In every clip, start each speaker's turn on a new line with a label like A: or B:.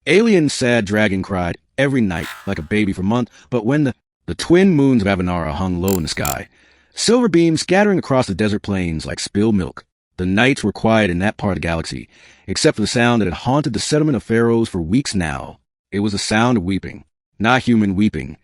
A: Alien sad dragon cried every night like a baby for months, but when the twin moons of Avanara hung low in the sky, silver beams scattering across the desert plains like spilled milk, the nights were quiet in that part of the galaxy, except for the sound that had haunted the settlement of pharaohs for weeks now. It was a sound of weeping, not human weeping,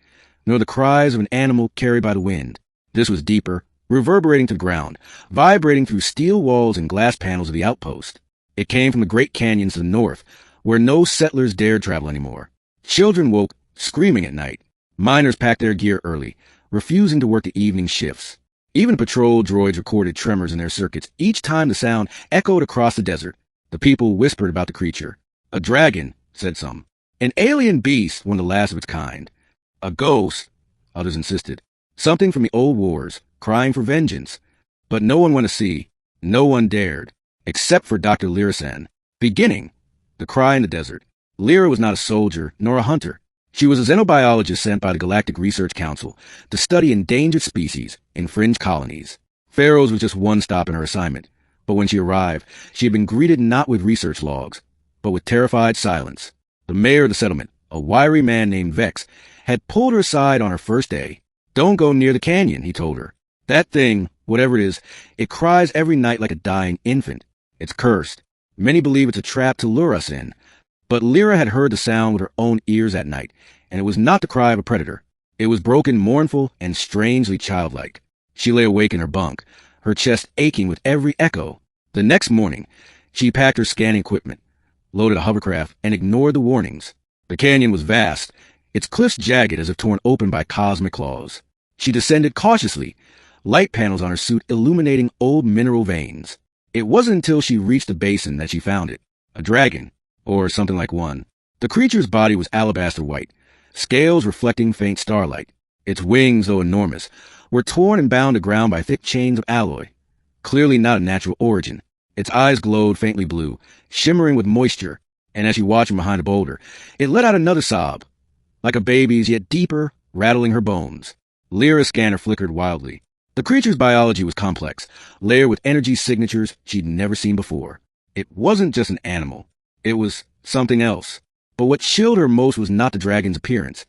A: nor the cries of an animal carried by the wind. This was deeper, reverberating to the ground, vibrating through steel walls and glass panels of the outpost. It came from the great canyons to the north, where no settlers dared travel anymore. Children woke, screaming at night. Miners packed their gear early, refusing to work the evening shifts. Even patrol droids recorded tremors in their circuits each time the sound echoed across the desert. The people whispered about the creature. A dragon, said some. An alien beast, one of the last of its kind. A ghost, others insisted. Something from the old wars, crying for vengeance. But no one went to see. No one dared. Except for Dr. Lyra-san. Beginning. The cry in the desert. Lyra was not a soldier, nor a hunter. She was a xenobiologist sent by the Galactic Research Council to study endangered species in fringe colonies. Pharaohs was just one stop in her assignment, but when she arrived, she had been greeted not with research logs, but with terrified silence. The mayor of the settlement, a wiry man named Vex, had pulled her aside on her first day. Don't go near the canyon, he told her. That thing, whatever it is, it cries every night like a dying infant. It's cursed. Many believe it's a trap to lure us in. But Lyra had heard the sound with her own ears at night, and it was not the cry of a predator. It was broken, mournful, and strangely childlike. She lay awake in her bunk, her chest aching with every echo. The next morning, she packed her scanning equipment, loaded a hovercraft, and ignored the warnings. The canyon was vast, its cliffs jagged as if torn open by cosmic claws. She descended cautiously, light panels on her suit illuminating old mineral veins. It wasn't until she reached the basin that she found it. A dragon. Or something like one. The creature's body was alabaster white, scales reflecting faint starlight. Its wings, though enormous, were torn and bound to ground by thick chains of alloy. Clearly not of natural origin. Its eyes glowed faintly blue, shimmering with moisture, and as she watched from behind a boulder, it let out another sob, like a baby's, yet deeper, rattling her bones. Lyra's scanner flickered wildly. The creature's biology was complex, layered with energy signatures she'd never seen before. It wasn't just an animal. It was something else. But what chilled her most was not the dragon's appearance.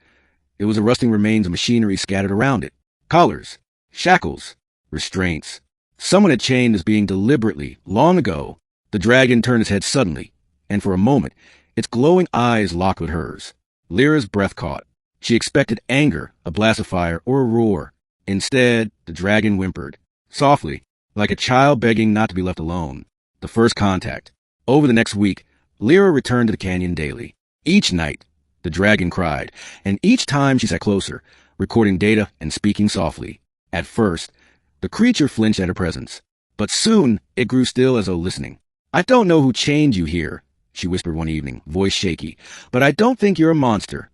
A: It was the rusting remains of machinery scattered around it. Collars, shackles, restraints. Someone had chained this being deliberately, long ago. The dragon turned its head suddenly, and for a moment, its glowing eyes locked with hers. Lyra's breath caught. She expected anger, a blast of fire, or a roar. Instead, the dragon whimpered, softly, like a child begging not to be left alone. The first contact. Over the next week, Lyra returned to the canyon daily. Each night, the dragon cried, and each time she sat closer, recording data and speaking softly. At first, the creature flinched at her presence, but soon it grew still as though listening. I don't know who chained you here, she whispered one evening, voice shaky, but I don't think you're a monster.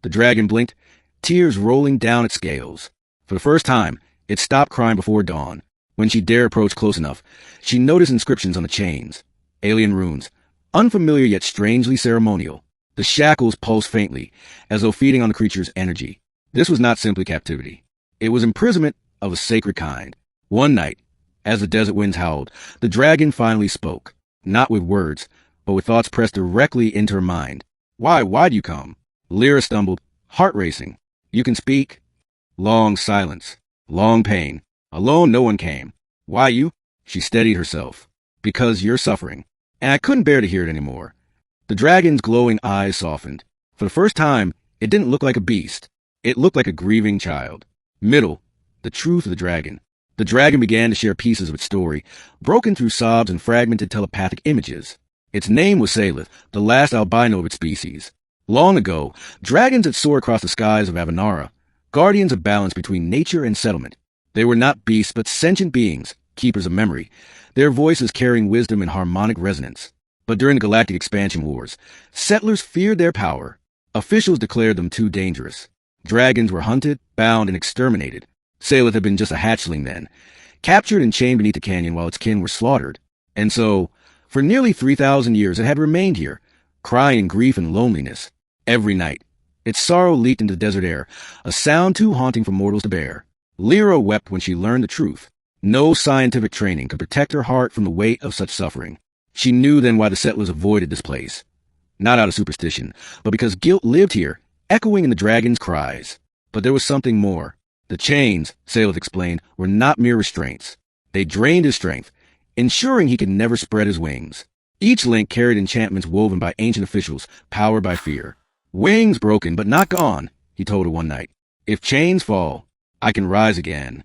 A: The dragon blinked, tears rolling down its scales. For the first time, it stopped crying before dawn. When she dared approach close enough, she noticed inscriptions on the chains. Alien runes. Unfamiliar yet strangely ceremonial. The shackles pulsed faintly, as though feeding on the creature's energy. This was not simply captivity. It was imprisonment of a sacred kind. One night, as the desert winds howled, the dragon finally spoke. Not with words, but with thoughts pressed directly into her mind. Why'd you come? Lyra stumbled, heart racing. You can speak? Long silence. Long pain. Alone no one came. Why you? She steadied herself. Because you're suffering. And I couldn't bear to hear it anymore. The dragon's glowing eyes softened. For the first time, it didn't look like a beast. It looked like a grieving child. Middle, the truth of the dragon. The dragon began to share pieces of its story, broken through sobs and fragmented telepathic images. Its name was Salith, the last albino of its species. Long ago, dragons had soared across the skies of Avanara, guardians of balance between nature and settlement. They were not beasts, but sentient beings, keepers of memory, their voices carrying wisdom and harmonic resonance. But during the Galactic Expansion Wars, settlers feared their power. Officials declared them too dangerous. Dragons were hunted, bound, and exterminated. Salith had been just a hatchling then, captured and chained beneath the canyon while its kin were slaughtered. And so, for nearly 3,000 years, it had remained here, crying in grief and loneliness. Every night, its sorrow leaked into the desert air, a sound too haunting for mortals to bear. Lyra wept when she learned the truth. No scientific training could protect her heart from the weight of such suffering. She knew then why the settlers avoided this place. not out of superstition, but because guilt lived here, echoing in the dragon's cries. But there was something more. The chains, Salith explained, were not mere restraints. They drained his strength, ensuring he could never spread his wings. Each link carried enchantments woven by ancient officials, powered by fear. Wings broken, but not gone, he told her one night. If chains fall, I can rise again.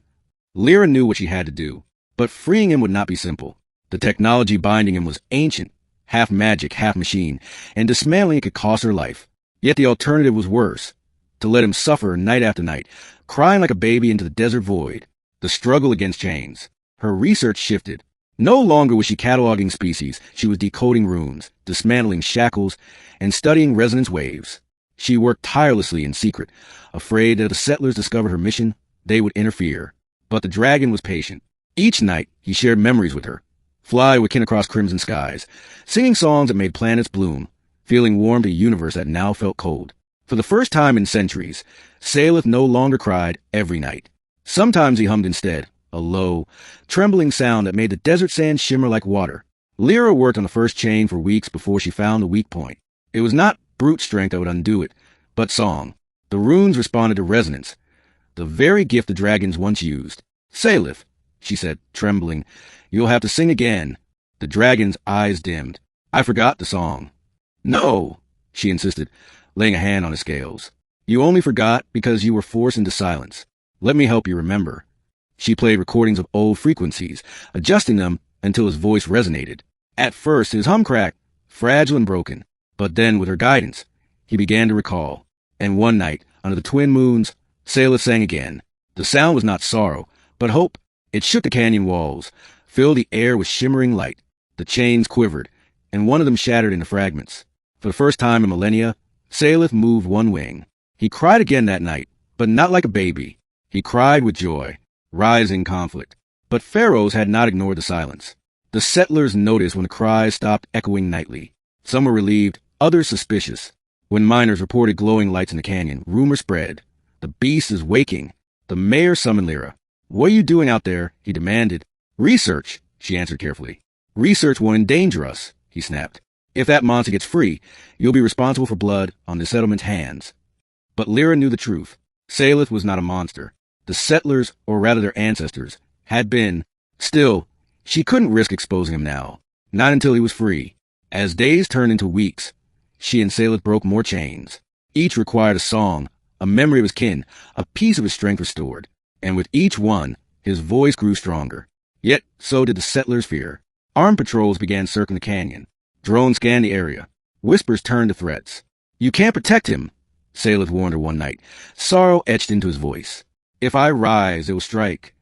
A: Lyra knew what she had to do, but freeing him would not be simple. The technology binding him was ancient, half magic, half machine, and dismantling it could cost her life. Yet the alternative was worse, to let him suffer night after night, crying like a baby into the desert void. The struggle against chains. Her research shifted. No longer was she cataloging species, she was decoding runes, dismantling shackles, and studying resonance waves. She worked tirelessly in secret, afraid that if the settlers discovered her mission, they would interfere. But the dragon was patient. Each night, he shared memories with her. Fly would kin across crimson skies, singing songs that made planets bloom, feeling warm to a universe that now felt cold. For the first time in centuries, Salith no longer cried every night. Sometimes he hummed instead, a low, trembling sound that made the desert sand shimmer like water. Lyra worked on the first chain for weeks before she found the weak point. It was not brute strength that would undo it, but song. The runes responded to resonance, the very gift the dragons once used. Salith, she said, trembling, you'll have to sing again. The dragon's eyes dimmed. I forgot the song. No, she insisted, laying a hand on his scales. You only forgot because you were forced into silence. Let me help you remember. She played recordings of old frequencies, adjusting them until his voice resonated. At first, his hum cracked, fragile and broken. But then, with her guidance, he began to recall. And one night, under the twin moons, Salith sang again. The sound was not sorrow, but hope. It shook the canyon walls, filled the air with shimmering light. The chains quivered, and one of them shattered into fragments. For the first time in millennia, Salith moved one wing. He cried again that night, but not like a baby. He cried with joy, rising conflict. But pharaohs had not ignored the silence. The settlers noticed when the cries stopped echoing nightly. Some were relieved, others suspicious. When miners reported glowing lights in the canyon, rumor spread. The beast is waking. The mayor summoned Lyra. What are you doing out there? He demanded. Research, she answered carefully. Research won't endanger us, he snapped. If that monster gets free, you'll be responsible for blood on the settlement's hands. But Lyra knew the truth. Salith was not a monster. The settlers, or rather their ancestors, had been. Still, she couldn't risk exposing him now. Not until he was free. As days turned into weeks, she and Salith broke more chains. Each required a song, a memory of his kin, a piece of his strength restored. And with each one, his voice grew stronger. Yet, so did the settlers' fear. Armed patrols began circling the canyon. Drones scanned the area. Whispers turned to threats. You can't protect him, Salith warned her one night. Sorrow etched into his voice. If I rise, it will strike.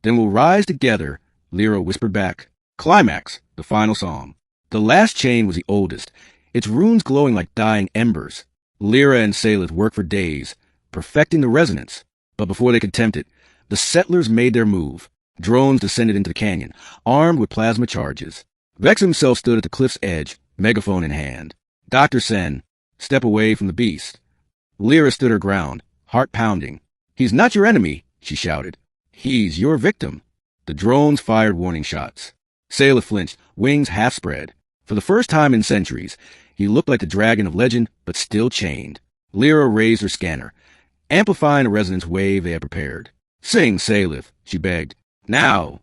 A: Then we'll rise together, Lyra whispered back. Climax, the final song. The last chain was the oldest, its runes glowing like dying embers. Lyra and Salith worked for days, perfecting the resonance. But before they could tempt it, the settlers made their move. Drones descended into the canyon, armed with plasma charges. Vex himself stood at the cliff's edge, megaphone in hand. Dr. Sen, step away from the beast. Lyra stood her ground, heart pounding. He's not your enemy, she shouted. He's your victim. The drones fired warning shots. Salith flinched, wings half spread. For the first time in centuries, he looked like the dragon of legend, but still chained. Lyra raised her scanner, amplifying a resonance wave they had prepared. Sing, Salith, she begged. Now.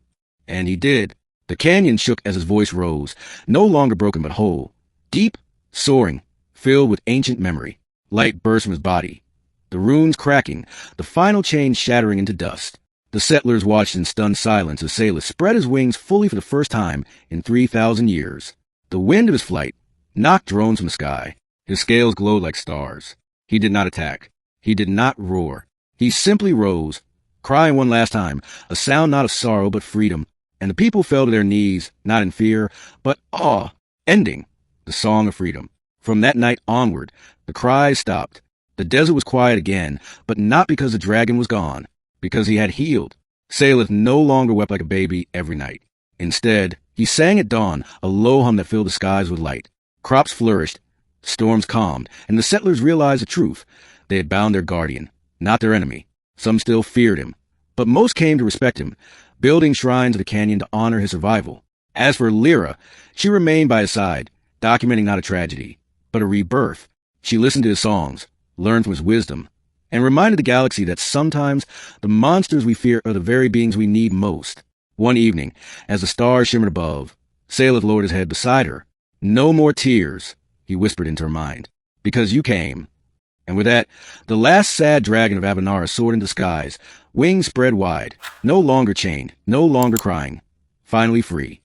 A: And he did. The canyon shook as his voice rose, no longer broken but whole. Deep, soaring, filled with ancient memory. Light burst from his body. The runes cracking, the final chain shattering into dust. The settlers watched in stunned silence as Salith spread his wings fully for the first time in 3,000 years. The wind of his flight knocked drones from the sky. His scales glowed like stars. He did not attack. He did not roar. He simply rose, crying one last time, a sound not of sorrow but freedom. And the people fell to their knees, not in fear, but awe, ending the song of freedom. From that night onward, the cries stopped. The desert was quiet again, but not because the dragon was gone, because he had healed. Salith no longer wept like a baby every night. Instead, he sang at dawn, a low hum that filled the skies with light. Crops flourished, storms calmed, and the settlers realized the truth. They had bound their guardian, not their enemy. Some still feared him, but most came to respect him, building shrines of the canyon to honor his survival. As for Lyra, she remained by his side, documenting not a tragedy, but a rebirth. She listened to his songs, learned from his wisdom, and reminded the galaxy that sometimes the monsters we fear are the very beings we need most. One evening, as the stars shimmered above, Saleth lowered his head beside her. "No more tears," he whispered into her mind, "because you came." And with that, the last sad dragon of Avanara soared into the skies, wings spread wide, no longer chained, no longer crying, finally free.